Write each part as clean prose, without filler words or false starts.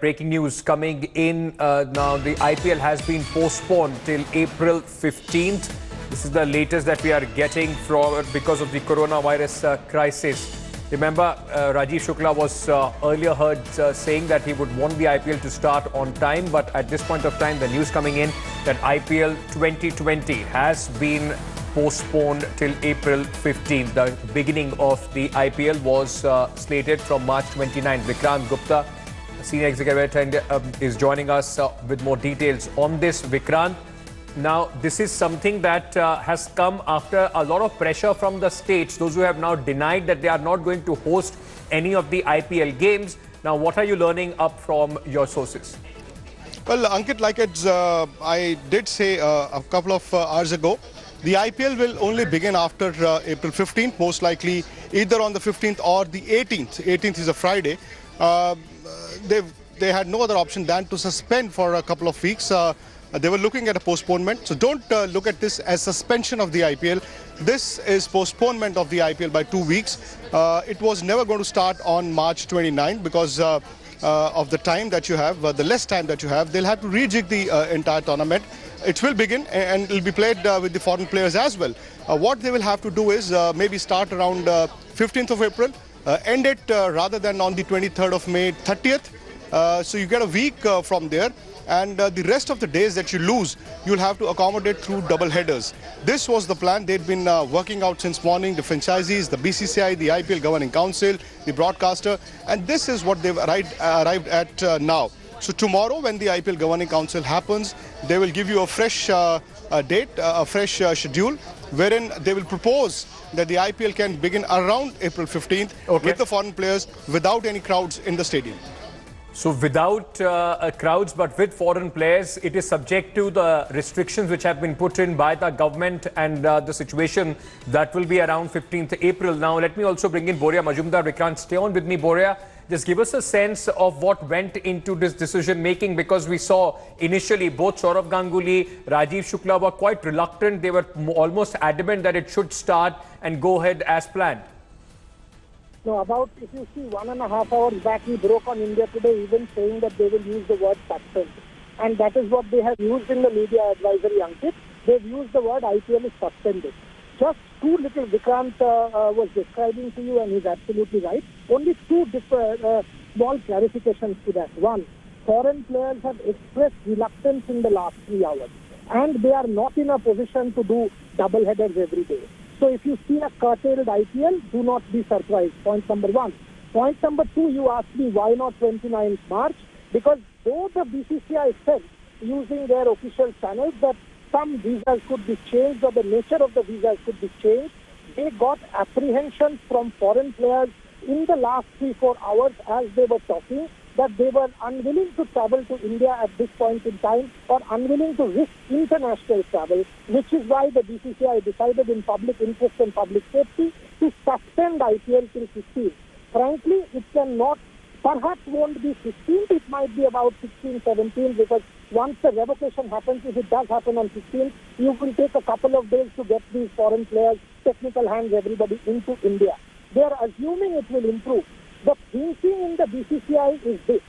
breaking news coming in now. The IPL has been postponed till April 15th. This is the latest that we are getting from because of the coronavirus crisis. Remember, Rajiv Shukla was earlier heard saying that he would want the IPL to start on time. But at this point of time, the news coming in that IPL 2020 has been postponed till April 15th. The beginning of the IPL was slated from March 29th. Vikrant Gupta, Senior Executive Editor, is joining us with more details on this. Vikrant, now this is something that has come after a lot of pressure from the states, those who have now denied that they are not going to host any of the IPL games. Now, what are you learning up from your sources? Well, Ankit, like I did say a couple of hours ago, the IPL will only begin after April 15th, most likely either on the 15th or the 18th. 18th is a Friday. They had no other option than to suspend for a couple of weeks. They were looking at a postponement. So don't look at this as suspension of the IPL. This is postponement of the IPL by 2 weeks. It was never going to start on March 29th because of the time that you have, the less time that you have. They'll have to rejig the entire tournament. It will begin and it will be played with the foreign players as well. What they will have to do is maybe start around 15th of April, end it rather than on the 23rd of May, 30th. So you get a week from there. And the rest of the days that you lose, you'll have to accommodate through double headers. This was the plan. They'd been working out since morning, the franchisees, the BCCI, the IPL Governing Council, the broadcaster. And this is what they've arrived at now. So tomorrow, when the IPL Governing Council happens, they will give you a fresh date, a fresh schedule, wherein they will propose that the IPL can begin around April 15th with the foreign players without any crowds in the stadium. So without crowds but with foreign players, it is subject to the restrictions which have been put in by the government and the situation that will be around 15th April. Now, let me also bring in Boria Majumdar. Vikrant, stay on with me, Boria. Just give us a sense of what went into this decision making, because we saw initially both Saurav Ganguly, Rajiv Shukla were quite reluctant. They were almost adamant that it should start and go ahead as planned. No, about, if you see, 1.5 hours back, he broke on India Today, even saying that they will use the word suspend. And that is what they have used in the media advisory, Ankit. They've used the word IPL is suspended. Just too little. Vikrant was describing to you, and he's absolutely right. Only two small clarifications to that. One, foreign players have expressed reluctance in the last 3 hours, and they are not in a position to do double headers every day. So if you see a curtailed IPL, do not be surprised. Point number one. Point number two, you asked me why not 29th March? Because though the BCCI said, using their official channels, that some visas could be changed or the nature of the visas could be changed, they got apprehensions from foreign players in the last 3-4 hours as they were talking, that they were unwilling to travel to India at this point in time or unwilling to risk international travel, which is why the BCCI decided in public interest and public safety to suspend IPL till 15th. Frankly, it cannot, perhaps won't be 15th, it might be about 16th, 17th, because once the revocation happens, if it does happen on 15th, you will take a couple of days to get these foreign players, technical hands, everybody into India. They are assuming it will improve. The thinking in the BCCI is this,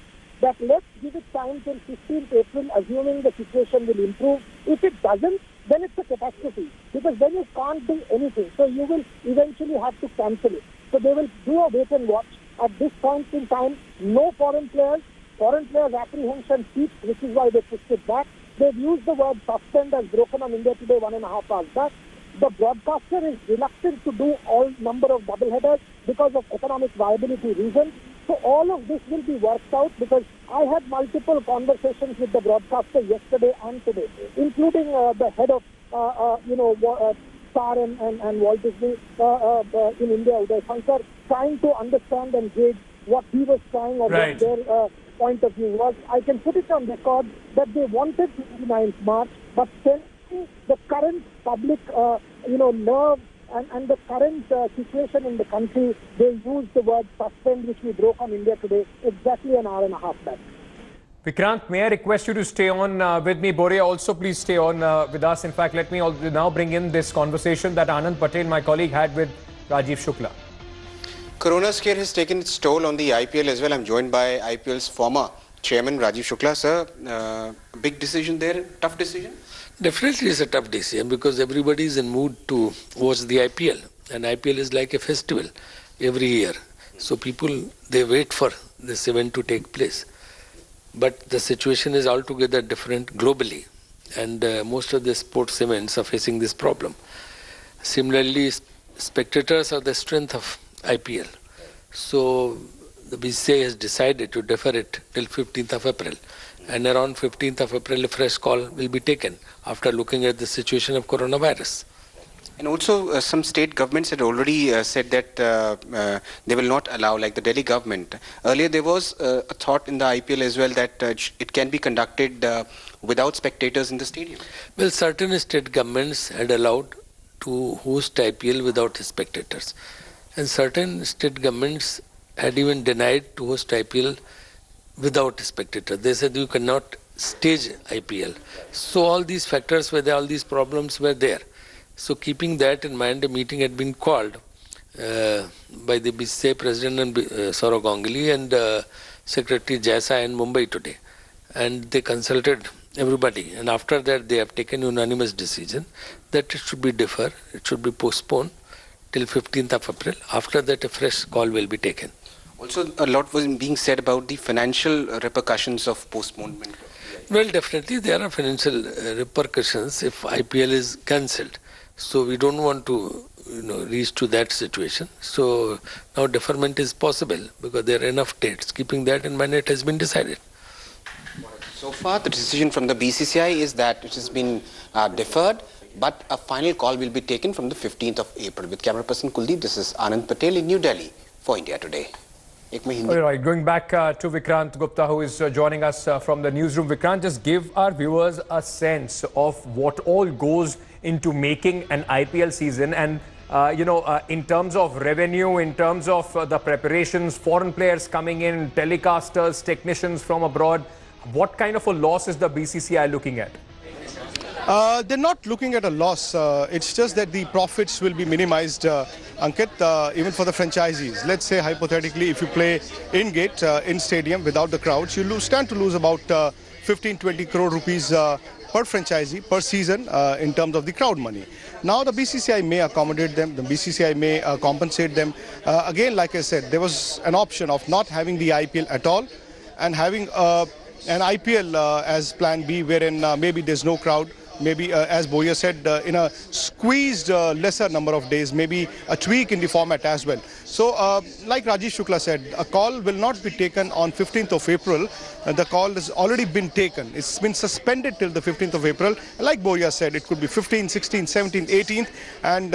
that let's give it time till 15th April, assuming the situation will improve. If it doesn't, then it's a catastrophe, because then you can't do anything. So you will eventually have to cancel it. So they will do a wait and watch. At this point in time, no foreign players. Foreign players' apprehension peaks, which is why they pushed it back. They've used the word suspend as broken on India Today 1.5 hours back. The broadcaster is reluctant to do all number of double headers because of economic viability reasons. So all of this will be worked out, because I had multiple conversations with the broadcaster yesterday and today, including the head of, Star and Walt Disney in India, Uday Shankar, trying to understand and gauge what he was trying or what their point of view was. I can put it on record that they wanted 29th March, but sensing the current public, nerve and the current situation in the country, they used the word suspend, which we broke on India Today exactly an hour and a half back. Vikrant, may I request you to stay on with me? Boria, also please stay on with us. In fact, let me now bring in this conversation that Anand Patel, my colleague, had with Rajiv Shukla. Corona scare has taken its toll on the IPL as well. I'm joined by IPL's former Chairman Rajiv Shukla, sir, big decision there, tough decision? Definitely it's a tough decision because everybody is in mood to watch the IPL. And IPL is like a festival every year. So people, they wait for this event to take place. But the situation is altogether different globally. And most of the sports events are facing this problem. Similarly, spectators are the strength of IPL. So the BCCI has decided to defer it till 15th of April. And around 15th of April, a fresh call will be taken after looking at the situation of coronavirus. And also, some state governments had already said that they will not allow, like the Delhi government. Earlier, there was a thought in the IPL as well that it can be conducted without spectators in the stadium. Well, certain state governments had allowed to host IPL without spectators. And certain state governments had even denied to host IPL without spectators. They said you cannot stage IPL. So all these factors were there, all these problems were there. So keeping that in mind, a meeting had been called by the BCCI President and Saurav Ganguly and Secretary Jaisa in Mumbai today. And they consulted everybody. And after that, they have taken unanimous decision that it should be deferred, it should be postponed till 15th of April. After that, a fresh call will be taken. Also, a lot was being said about the financial repercussions of postponement. Well, definitely there are financial repercussions if IPL is cancelled. So we don't want to reach to that situation. So now deferment is possible because there are enough dates. Keeping that in mind, it has been decided. So far, the decision from the BCCI is that it has been deferred, but a final call will be taken from the 15th of April. With camera person Kuldeep, this is Anand Patel in New Delhi for India Today. All right, going back to Vikrant Gupta, who is joining us from the newsroom. Vikrant, just give our viewers a sense of what all goes into making an IPL season and, in terms of revenue, in terms of the preparations, foreign players coming in, telecasters, technicians from abroad. What kind of a loss is the BCCI looking at? They're not looking at a loss. It's just that the profits will be minimized, Ankit, even for the franchisees. Let's say hypothetically, if you play in-gate, in stadium without the crowds, you stand to lose about 15-20 crore rupees per franchisee per season in terms of the crowd money. Now the BCCI may accommodate them, the BCCI may compensate them. Again, like I said, there was an option of not having the IPL at all and having an IPL as plan B, wherein maybe there's no crowd. Maybe, as Boya said, in a squeezed lesser number of days, maybe a tweak in the format as well. So, like Rajiv Shukla said, a call will not be taken on 15th of April. The call has already been taken. It's been suspended till the 15th of April. Like Boya said, it could be 15th, 16th, 17th, 18th. And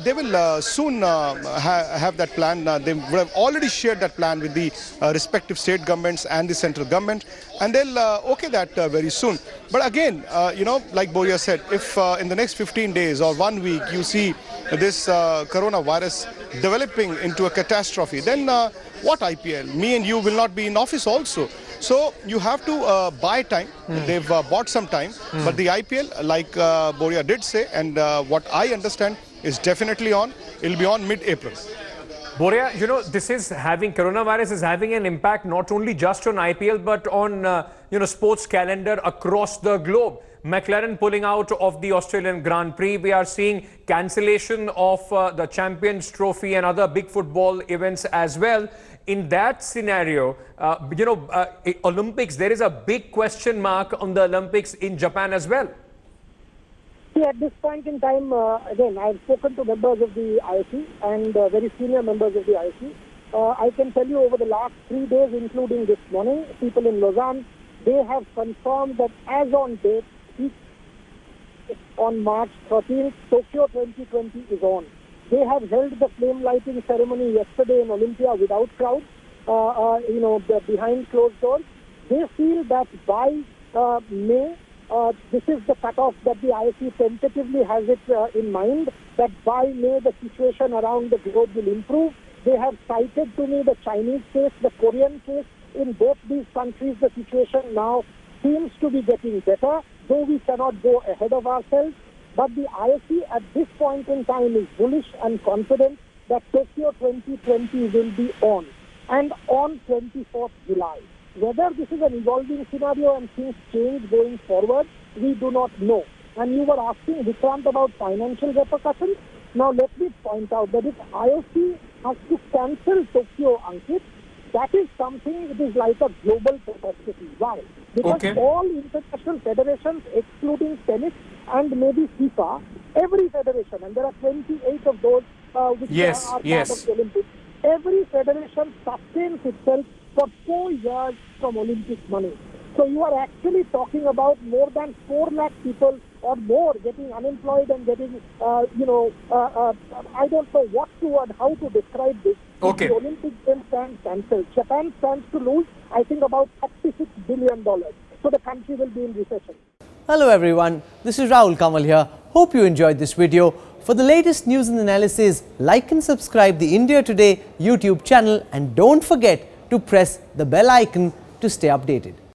they will soon have that plan. They would have already shared that plan with the respective state governments and the central government. And they'll okay that very soon. But again, like Boya said, if in the next 15 days or 1 week you see this coronavirus developing into a catastrophe, then what IPL? Me and you will not be in office also. So you have to buy time. They've bought some time. But the IPL, like Boya did say, and what I understand, is definitely on. It'll be on mid-April. Boria, coronavirus is having an impact not only just on IPL, but on, sports calendar across the globe. McLaren pulling out of the Australian Grand Prix. We are seeing cancellation of the Champions Trophy and other big football events as well. In that scenario, Olympics, there is a big question mark on the Olympics in Japan as well. See, at this point in time, again, I've spoken to members of the IOC and very senior members of the IOC. I can tell you over the last 3 days, including this morning, people in Lausanne, they have confirmed that as on date, on March 13th, Tokyo 2020 is on. They have held the flame lighting ceremony yesterday in Olympia without crowds, behind closed doors. They feel that by May, this is the cutoff that the IOC tentatively has it in mind, that by May the situation around the globe will improve. They have cited to me the Chinese case, the Korean case. In both these countries, the situation now seems to be getting better, though we cannot go ahead of ourselves. But the IOC at this point in time is bullish and confident that Tokyo 2020 will be on, and on 24th July. Whether this is an evolving scenario and things change going forward, we do not know. And you were asking Vikrant about financial repercussions. Now let me point out that if IOC has to cancel Tokyo, Ankit, that is something, it is like a global catastrophe. Why? Because all international federations, excluding tennis and maybe FIFA, every federation, and there are 28 of those which are part of the Olympics, every federation sustains itself for 4 years from Olympic money. So you are actually talking about more than 4 lakh people or more getting unemployed and getting, I don't know what to and how to describe this. If the Olympic Games stand cancelled, Japan stands to lose, I think, about $36 billion. So the country will be in recession. Hello everyone, this is Rahul Kamal here. Hope you enjoyed this video. For the latest news and analysis, like and subscribe the India Today YouTube channel and don't forget to press the bell icon to stay updated.